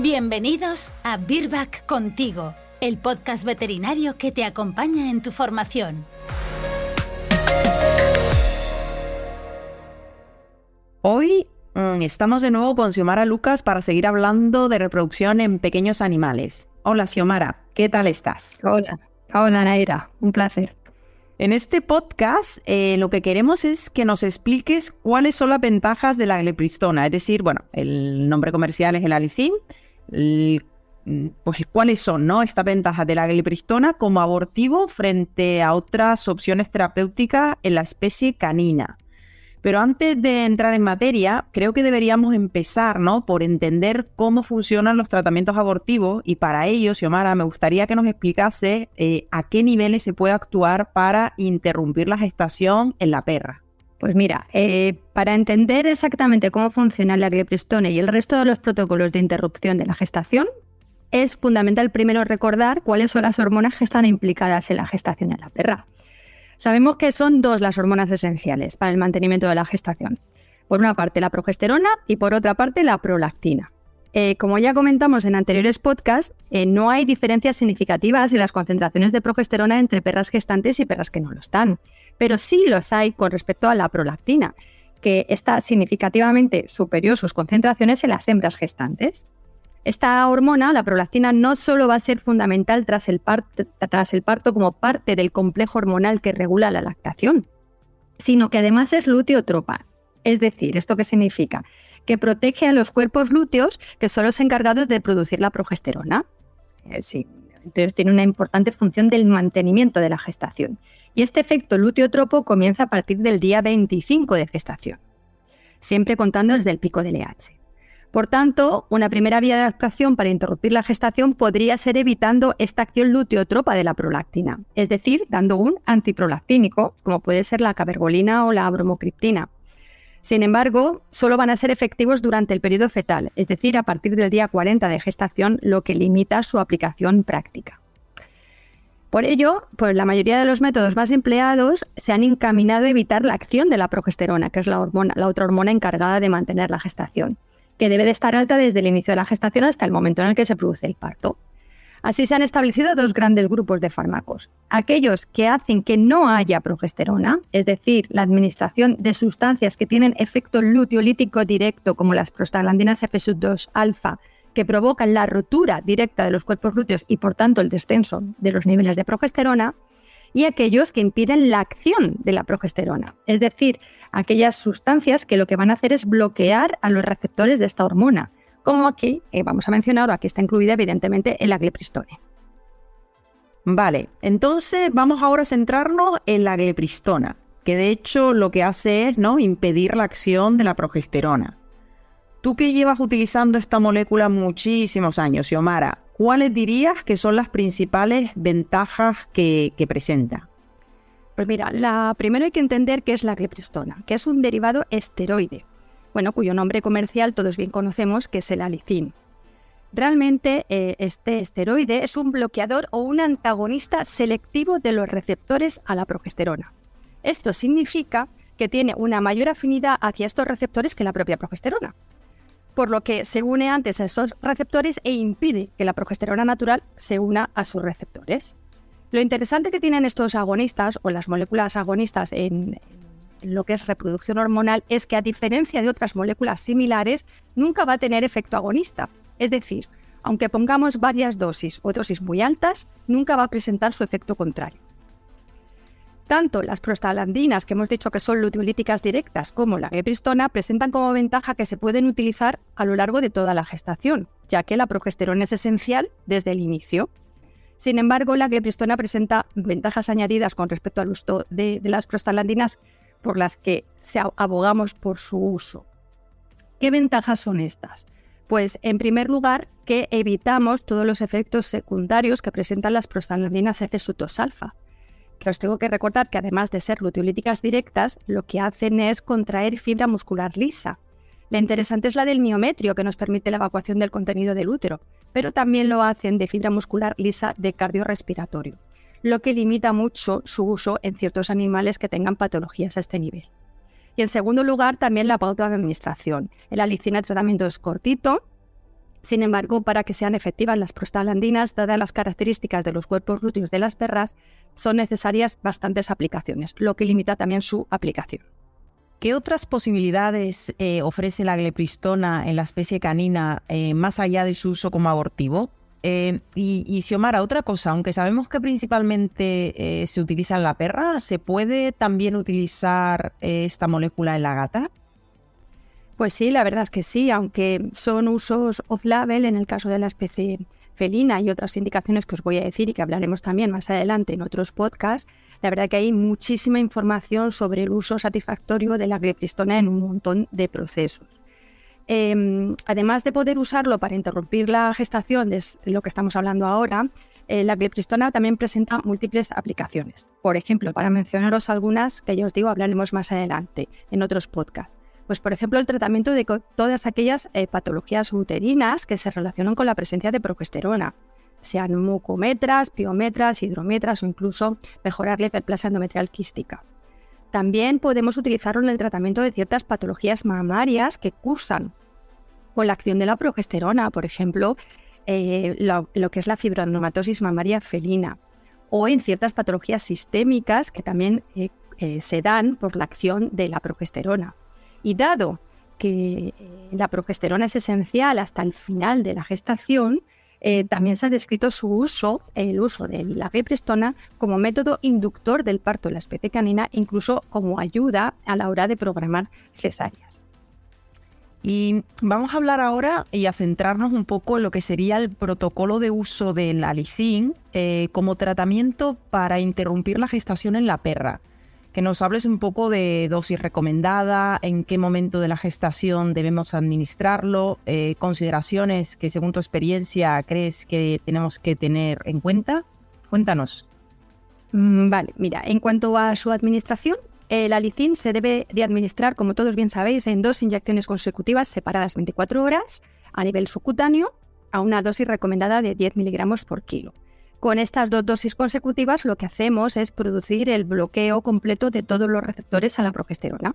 Bienvenidos a Virbac Contigo, el podcast veterinario que te acompaña en tu formación. Hoy estamos de nuevo con Xiomara Lucas para seguir hablando de reproducción en pequeños animales. Hola Xiomara, ¿qué tal estás? Hola Naira, un placer. En este podcast lo que queremos es que nos expliques cuáles son las ventajas de la glepristona, es decir, el nombre comercial es el Alicin, pues cuáles son, ¿no?, estas ventajas de la glepristona como abortivo frente a otras opciones terapéuticas en la especie canina. Pero antes de entrar en materia, creo que deberíamos empezar, ¿no?, por entender cómo funcionan los tratamientos abortivos, y para ello, Xiomara, me gustaría que nos explicase a qué niveles se puede actuar para interrumpir la gestación en la perra. Pues mira, para entender exactamente cómo funciona la glepristona y el resto de los protocolos de interrupción de la gestación, es fundamental primero recordar cuáles son las hormonas que están implicadas en la gestación en la perra. Sabemos que son dos las hormonas esenciales para el mantenimiento de la gestación. Por una parte la progesterona y por otra parte la prolactina. Como ya comentamos en anteriores podcasts, no hay diferencias significativas en las concentraciones de progesterona entre perras gestantes y perras que no lo están. Pero sí los hay con respecto a la prolactina, que está significativamente superior sus concentraciones en las hembras gestantes. Esta hormona, la prolactina, no solo va a ser fundamental tras el parto como parte del complejo hormonal que regula la lactación, sino que además es luteotropa. Es decir, ¿esto qué significa? Que protege a los cuerpos lúteos, que son los encargados de producir la progesterona. Entonces tiene una importante función del mantenimiento de la gestación. Y este efecto luteotropo comienza a partir del día 25 de gestación, siempre contando desde el pico del LH. Por tanto, una primera vía de actuación para interrumpir la gestación podría ser evitando esta acción luteotropa de la prolactina, es decir, dando un antiprolactínico, como puede ser la cabergolina o la bromocriptina. Sin embargo, solo van a ser efectivos durante el periodo fetal, es decir, a partir del día 40 de gestación, lo que limita su aplicación práctica. Por ello, pues la mayoría de los métodos más empleados se han encaminado a evitar la acción de la progesterona, que es la otra hormona encargada de mantener la gestación, que debe de estar alta desde el inicio de la gestación hasta el momento en el que se produce el parto. Así se han establecido dos grandes grupos de fármacos. Aquellos que hacen que no haya progesterona, es decir, la administración de sustancias que tienen efecto luteolítico directo, como las prostaglandinas F2 alfa, que provocan la rotura directa de los cuerpos lúteos y por tanto el descenso de los niveles de progesterona, y aquellos que impiden la acción de la progesterona, es decir, aquellas sustancias que lo que van a hacer es bloquear a los receptores de esta hormona, como aquí vamos a mencionar, o aquí está incluida evidentemente en la glepristona. Vale, entonces vamos ahora a centrarnos en la glepristona, que de hecho lo que hace es, ¿no?, impedir la acción de la progesterona. Tú que llevas utilizando esta molécula muchísimos años, Xiomara, ¿cuáles dirías que son las principales ventajas que presenta? Pues mira, primero hay que entender qué es la glepristona, que es un derivado esteroide, cuyo nombre comercial todos bien conocemos, que es el Alicin. Realmente este esteroide es un bloqueador o un antagonista selectivo de los receptores a la progesterona. Esto significa que tiene una mayor afinidad hacia estos receptores que la propia progesterona, por lo que se une antes a esos receptores e impide que la progesterona natural se una a sus receptores. Lo interesante que tienen estos agonistas o las moléculas agonistas en lo que es reproducción hormonal es que, a diferencia de otras moléculas similares, nunca va a tener efecto agonista. Es decir, aunque pongamos varias dosis o dosis muy altas, nunca va a presentar su efecto contrario. Tanto las prostaglandinas, que hemos dicho que son luteolíticas directas, como la glepristona presentan como ventaja que se pueden utilizar a lo largo de toda la gestación, ya que la progesterona es esencial desde el inicio. Sin embargo, la glepristona presenta ventajas añadidas con respecto al uso de las prostaglandinas, por las que abogamos por su uso. ¿Qué ventajas son estas? Pues, en primer lugar, que evitamos todos los efectos secundarios que presentan las prostaglandinas F2 alfa, que os tengo que recordar que, además de ser luteolíticas directas, lo que hacen es contraer fibra muscular lisa. La interesante es la del miometrio, que nos permite la evacuación del contenido del útero, pero también lo hacen de fibra muscular lisa de cardiorrespiratorio, lo que limita mucho su uso en ciertos animales que tengan patologías a este nivel. Y en segundo lugar, también la pauta de administración. El Alicin de tratamiento es cortito, Sin embargo, para que sean efectivas las prostaglandinas, dadas las características de los cuerpos lúteos de las perras, son necesarias bastantes aplicaciones, lo que limita también su aplicación. ¿Qué otras posibilidades ofrece la glepristona en la especie canina más allá de su uso como abortivo? Y Xiomara, otra cosa, aunque sabemos que principalmente se utiliza en la perra, ¿se puede también utilizar esta molécula en la gata? Pues sí, la verdad es que sí, aunque son usos off-label en el caso de la especie felina y otras indicaciones que os voy a decir y que hablaremos también más adelante en otros podcasts, la verdad que hay muchísima información sobre el uso satisfactorio de la glepristona en un montón de procesos. Además de poder usarlo para interrumpir la gestación, de lo que estamos hablando ahora, la glepristona también presenta múltiples aplicaciones. Por ejemplo, para mencionaros algunas que ya os digo hablaremos más adelante en otros podcasts. Pues, por ejemplo, el tratamiento de todas aquellas patologías uterinas que se relacionan con la presencia de progesterona, sean mucometras, piometras, hidrometras o incluso mejorar la hiperplasia endometrial quística. También podemos utilizarlo en el tratamiento de ciertas patologías mamarias que cursan con la acción de la progesterona, por ejemplo, lo que es la fibroadenomatosis mamaria felina, o en ciertas patologías sistémicas que también se dan por la acción de la progesterona. Y dado que la progesterona es esencial hasta el final de la gestación, también se ha descrito el uso de la glepristona como método inductor del parto en la especie canina, incluso como ayuda a la hora de programar cesáreas. Y vamos a hablar ahora y a centrarnos un poco en lo que sería el protocolo de uso del alicin como tratamiento para interrumpir la gestación en la perra. Que nos hables un poco de dosis recomendada, en qué momento de la gestación debemos administrarlo, consideraciones que según tu experiencia crees que tenemos que tener en cuenta. Cuéntanos. Vale, mira, en cuanto a su administración, el alicin se debe de administrar, como todos bien sabéis, en 2 inyecciones consecutivas separadas 24 horas a nivel subcutáneo a una dosis recomendada de 10 miligramos por kilo. Con estas 2 dosis consecutivas lo que hacemos es producir el bloqueo completo de todos los receptores a la progesterona.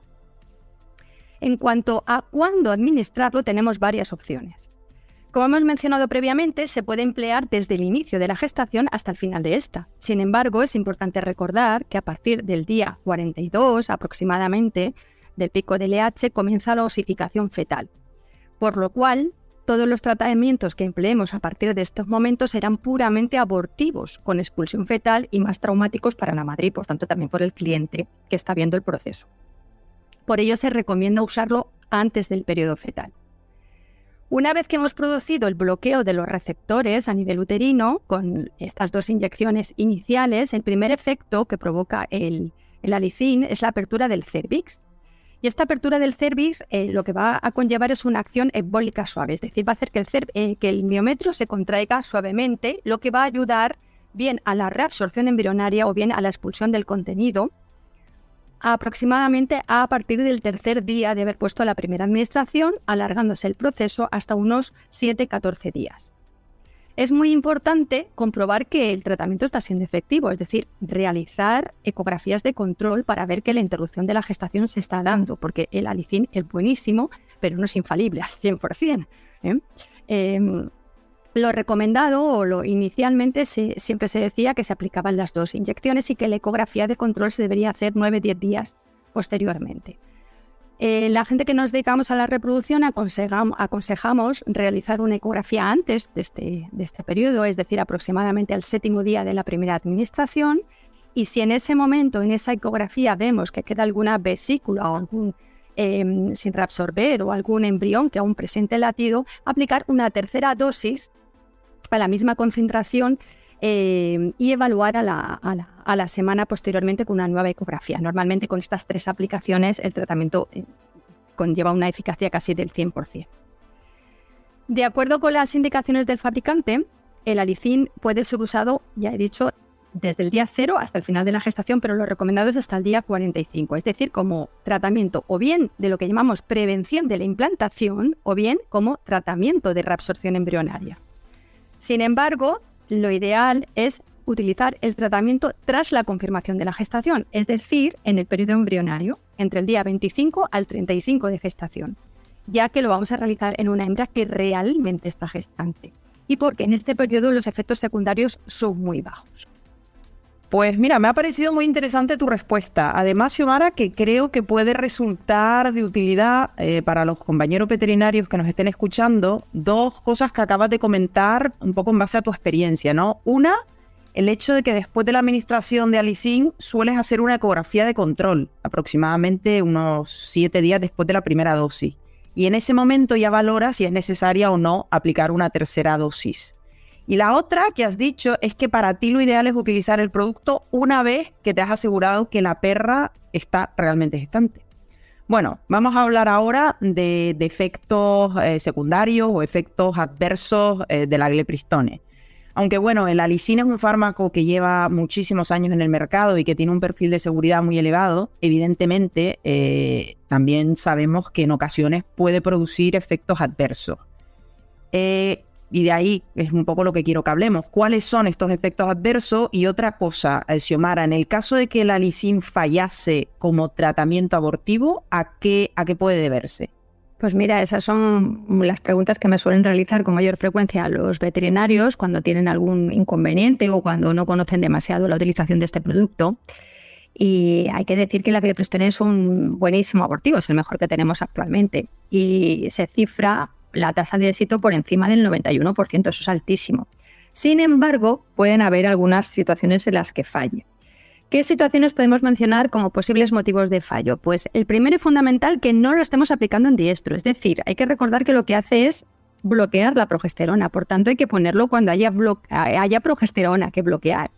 En cuanto a cuándo administrarlo, tenemos varias opciones. Como hemos mencionado previamente, se puede emplear desde el inicio de la gestación hasta el final de esta. Sin embargo, es importante recordar que a partir del día 42 aproximadamente del pico del LH comienza la osificación fetal, por lo cual todos los tratamientos que empleemos a partir de estos momentos serán puramente abortivos, con expulsión fetal y más traumáticos para la madre y por tanto también por el cliente que está viendo el proceso. Por ello se recomienda usarlo antes del periodo fetal. Una vez que hemos producido el bloqueo de los receptores a nivel uterino, con estas 2 inyecciones iniciales, el primer efecto que provoca el alicin es la apertura del cérvix. Y esta apertura del cérvix lo que va a conllevar es una acción embólica suave, es decir, va a hacer que el miometrio se contraiga suavemente, lo que va a ayudar bien a la reabsorción embrionaria o bien a la expulsión del contenido, aproximadamente a partir del 3er día de haber puesto la primera administración, alargándose el proceso hasta unos 7-14 días. Es muy importante comprobar que el tratamiento está siendo efectivo, es decir, realizar ecografías de control para ver que la interrupción de la gestación se está dando, porque el alicin es buenísimo, pero no es infalible al 100%. Lo recomendado o lo inicialmente siempre se decía que se aplicaban las 2 inyecciones y que la ecografía de control se debería hacer 9-10 días posteriormente. La gente que nos dedicamos a la reproducción aconsejamos realizar una ecografía antes de este periodo, es decir, aproximadamente al 7º día de la primera administración, y si en ese momento, en esa ecografía, vemos que queda alguna vesícula o algún sin reabsorber o algún embrión que aún presente latido, aplicar una 3ª dosis a la misma concentración y evaluar a la semana posteriormente con una nueva ecografía. Normalmente con estas 3 aplicaciones el tratamiento conlleva una eficacia casi del 100%. De acuerdo con las indicaciones del fabricante, el alicin puede ser usado, ya he dicho, desde el día 0 hasta el final de la gestación, pero lo recomendado es hasta el día 45, es decir, como tratamiento o bien de lo que llamamos prevención de la implantación o bien como tratamiento de reabsorción embrionaria. Sin embargo, lo ideal es utilizar el tratamiento tras la confirmación de la gestación, es decir, en el periodo embrionario, entre el día 25 al 35 de gestación. ya que lo vamos a realizar en una hembra que realmente está gestante. Y porque en este periodo los efectos secundarios son muy bajos. Pues mira, me ha parecido muy interesante tu respuesta. Además, Xiomara, que creo que puede resultar de utilidad para los compañeros veterinarios que nos estén escuchando, dos cosas que acabas de comentar un poco en base a tu experiencia, ¿no? Una, el hecho de que después de la administración de Alicin sueles hacer una ecografía de control, aproximadamente unos 7 días después de la primera dosis. Y en ese momento ya valoras si es necesaria o no aplicar una tercera dosis. Y la otra que has dicho es que para ti lo ideal es utilizar el producto una vez que te has asegurado que la perra está realmente gestante. Bueno, vamos a hablar ahora de efectos secundarios o efectos adversos de la Glepristone. Aunque bueno, el Alicin es un fármaco que lleva muchísimos años en el mercado y que tiene un perfil de seguridad muy elevado, evidentemente también sabemos que en ocasiones puede producir efectos adversos. Y de ahí es un poco lo que quiero que hablemos. ¿Cuáles son estos efectos adversos? Y otra cosa, Xiomara, en el caso de que el Alicin fallase como tratamiento abortivo, ¿a qué puede deberse? Pues mira, esas son las preguntas que me suelen realizar con mayor frecuencia los veterinarios cuando tienen algún inconveniente o cuando no conocen demasiado la utilización de este producto. Y hay que decir que la Glepristone es un buenísimo abortivo, es el mejor que tenemos actualmente. Y se cifra la tasa de éxito por encima del 91%, eso es altísimo. Sin embargo, pueden haber algunas situaciones en las que falle. ¿Qué situaciones podemos mencionar como posibles motivos de fallo? Pues el primero y fundamental, que no lo estemos aplicando en diestro. Es decir, hay que recordar que lo que hace es bloquear la progesterona. Por tanto, hay que ponerlo cuando haya progesterona que bloquear.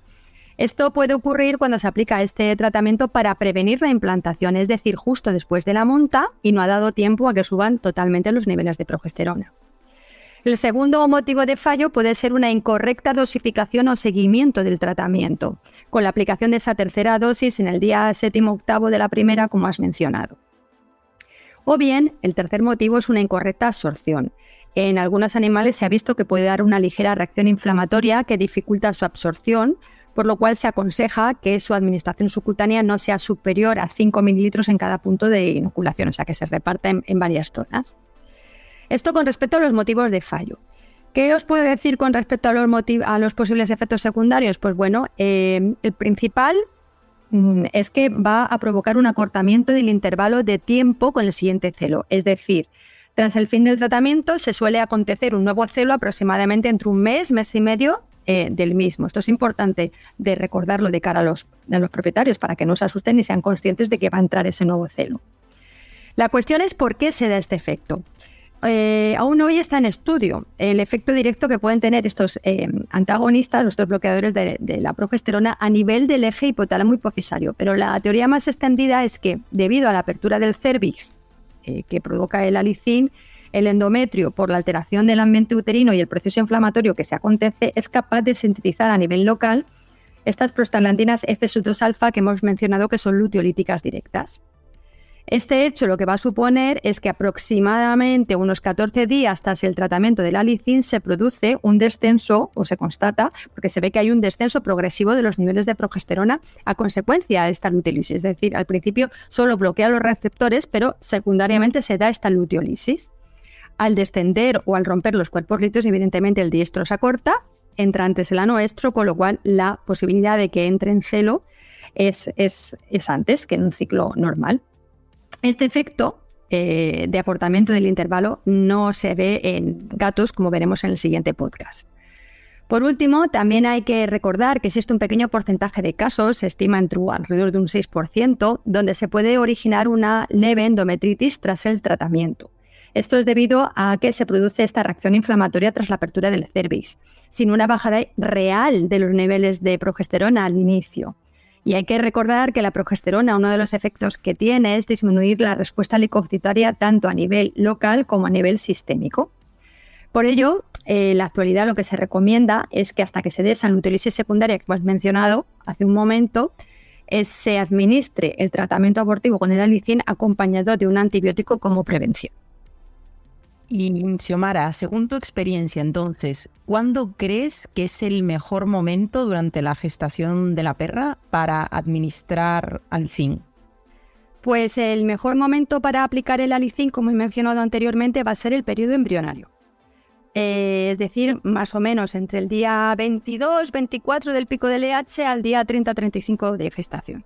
Esto puede ocurrir cuando se aplica este tratamiento para prevenir la implantación, es decir, justo después de la monta y no ha dado tiempo a que suban totalmente los niveles de progesterona. El segundo motivo de fallo puede ser una incorrecta dosificación o seguimiento del tratamiento, con la aplicación de esa tercera dosis en el día 7º o 8º de la primera, como has mencionado. O bien, el tercer motivo es una incorrecta absorción. En algunos animales se ha visto que puede dar una ligera reacción inflamatoria que dificulta su absorción, por lo cual se aconseja que su administración subcutánea no sea superior a 5 mililitros en cada punto de inoculación, o sea que se reparta en varias zonas. Esto con respecto a los motivos de fallo. ¿Qué os puedo decir con respecto a los posibles efectos secundarios? Pues bueno, el principal es que va a provocar un acortamiento del intervalo de tiempo con el siguiente celo. Es decir, tras el fin del tratamiento se suele acontecer un nuevo celo aproximadamente entre un mes y medio del mismo. Esto es importante de recordarlo de cara a los propietarios para que no se asusten y sean conscientes de que va a entrar ese nuevo celo. La cuestión es por qué se da este efecto. Aún hoy está en estudio el efecto directo que pueden tener estos antagonistas, estos bloqueadores de la progesterona a nivel del eje hipotálamo hipofisario, pero la teoría más extendida es que debido a la apertura del cérvix que provoca el Alicin, el endometrio, por la alteración del ambiente uterino y el proceso inflamatorio que se acontece, es capaz de sintetizar a nivel local estas prostaglandinas F2-alfa que hemos mencionado que son luteolíticas directas. Este hecho lo que va a suponer es que aproximadamente unos 14 días tras el tratamiento del Alicin se produce un descenso, o se constata, porque se ve que hay un descenso progresivo de los niveles de progesterona a consecuencia de esta luteolisis. Es decir, al principio solo bloquea los receptores, pero secundariamente se da esta luteolisis. Al descender o al romper los cuerpos líticos, evidentemente el diestro se acorta, entra antes el anoestro, con lo cual la posibilidad de que entre en celo es antes que en un ciclo normal. Este efecto de acortamiento del intervalo no se ve en gatos, como veremos en el siguiente podcast. Por último, también hay que recordar que existe un pequeño porcentaje de casos, se estima alrededor de un 6%, donde se puede originar una leve endometritis tras el tratamiento. Esto es debido a que se produce esta reacción inflamatoria tras la apertura del cérvix, sin una bajada real de los niveles de progesterona al inicio. Y hay que recordar que la progesterona, uno de los efectos que tiene es disminuir la respuesta leucocitaria tanto a nivel local como a nivel sistémico. Por ello, en la actualidad lo que se recomienda es que hasta que se dé esa luteolisis secundaria que hemos mencionado hace un momento, se administre el tratamiento abortivo con el Alicin acompañado de un antibiótico como prevención. Y Xiomara, según tu experiencia entonces, ¿cuándo crees que es el mejor momento durante la gestación de la perra para administrar Alicin? Pues el mejor momento para aplicar el alicin, como he mencionado anteriormente, va a ser el periodo embrionario. Es decir, más o menos entre el día 22-24 del pico del LH al día 30-35 de gestación.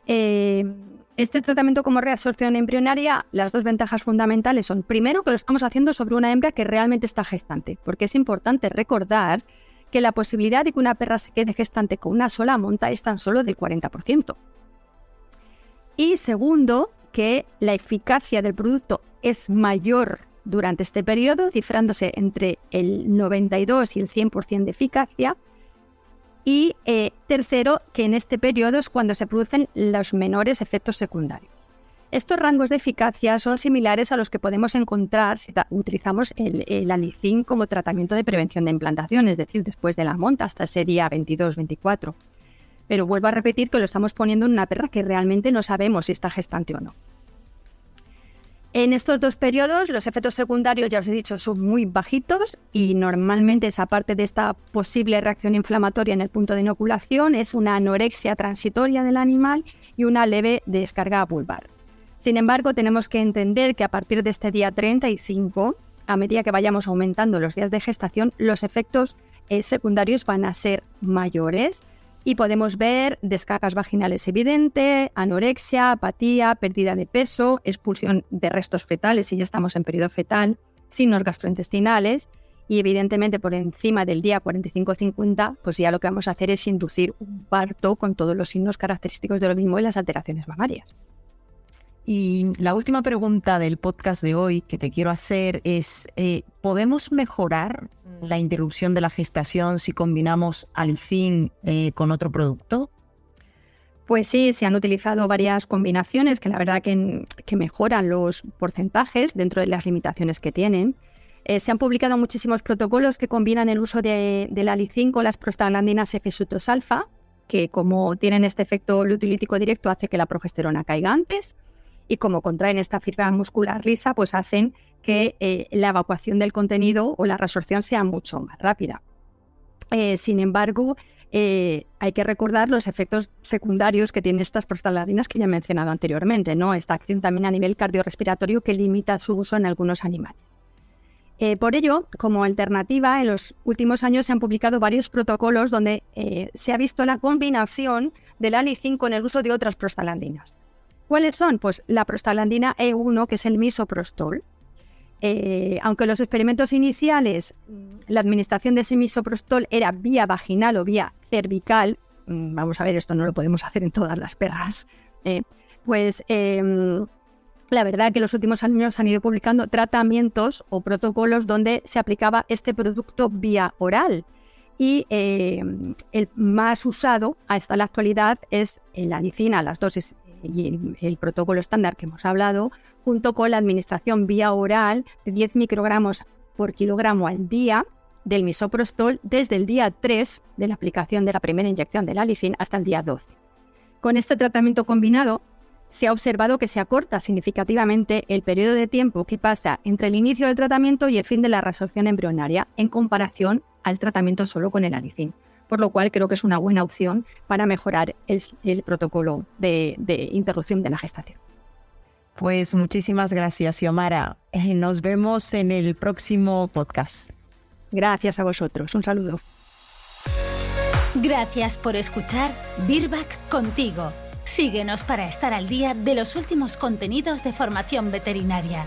Este tratamiento como reabsorción embrionaria, las dos ventajas fundamentales son, primero, que lo estamos haciendo sobre una hembra que realmente está gestante, porque es importante recordar que la posibilidad de que una perra se quede gestante con una sola monta es tan solo del 40%. Y segundo, que la eficacia del producto es mayor durante este periodo, cifrándose entre el 92 y el 100% de eficacia. Y tercero, que en este periodo es cuando se producen los menores efectos secundarios. Estos rangos de eficacia son similares a los que podemos encontrar si utilizamos el alicin como tratamiento de prevención de implantación, es decir, después de la monta hasta ese día 22-24. Pero vuelvo a repetir que lo estamos poniendo en una perra que realmente no sabemos si está gestante o no. En estos dos periodos los efectos secundarios, ya os he dicho, son muy bajitos y normalmente esa parte de esta posible reacción inflamatoria en el punto de inoculación es una anorexia transitoria del animal y una leve descarga vulvar. Sin embargo, tenemos que entender que a partir de este día 35, a medida que vayamos aumentando los días de gestación, los efectos secundarios van a ser mayores. Y podemos ver descargas vaginales evidentes, anorexia, apatía, pérdida de peso, expulsión de restos fetales si ya estamos en periodo fetal, signos gastrointestinales y evidentemente por encima del día 45-50, pues ya lo que vamos a hacer es inducir un parto con todos los signos característicos de lo mismo y las alteraciones mamarias. Y la última pregunta del podcast de hoy que te quiero hacer es, ¿podemos mejorar la interrupción de la gestación si combinamos alicin con otro producto? Pues sí, se han utilizado varias combinaciones que la verdad que mejoran los porcentajes dentro de las limitaciones que tienen. Se han publicado muchísimos protocolos que combinan el uso del alicin con las prostaglandinas F-suctos-alfa, que como tienen este efecto lutolítico directo hace que la progesterona caiga antes. Y como contraen esta fibra muscular lisa, pues hacen que la evacuación del contenido o la resorción sea mucho más rápida. Sin embargo, hay que recordar los efectos secundarios que tienen estas prostaglandinas que ya he mencionado anteriormente, ¿no? Esta acción también a nivel cardiorrespiratorio que limita su uso en algunos animales. Por ello, como alternativa, en los últimos años se han publicado varios protocolos donde se ha visto la combinación del alicin con el uso de otras prostaglandinas. ¿Cuáles son? Pues la prostaglandina E1, que es el misoprostol. Aunque los experimentos iniciales, la administración de ese misoprostol era vía vaginal o vía cervical, vamos a ver, esto no lo podemos hacer en todas las perras, la verdad que en los últimos años han ido publicando tratamientos o protocolos donde se aplicaba este producto vía oral. Y el más usado hasta la actualidad es el alicin a las dosis y el protocolo estándar que hemos hablado, junto con la administración vía oral de 10 microgramos por kilogramo al día del misoprostol desde el día 3 de la aplicación de la primera inyección del alicin hasta el día 12. Con este tratamiento combinado se ha observado que se acorta significativamente el periodo de tiempo que pasa entre el inicio del tratamiento y el fin de la reabsorción embrionaria en comparación al tratamiento solo con el alicin. Por lo cual creo que es una buena opción para mejorar el protocolo de interrupción de la gestación. Pues muchísimas gracias, Xiomara. Nos vemos en el próximo podcast. Gracias a vosotros. Un saludo. Gracias por escuchar Virbac Contigo. Síguenos para estar al día de los últimos contenidos de formación veterinaria.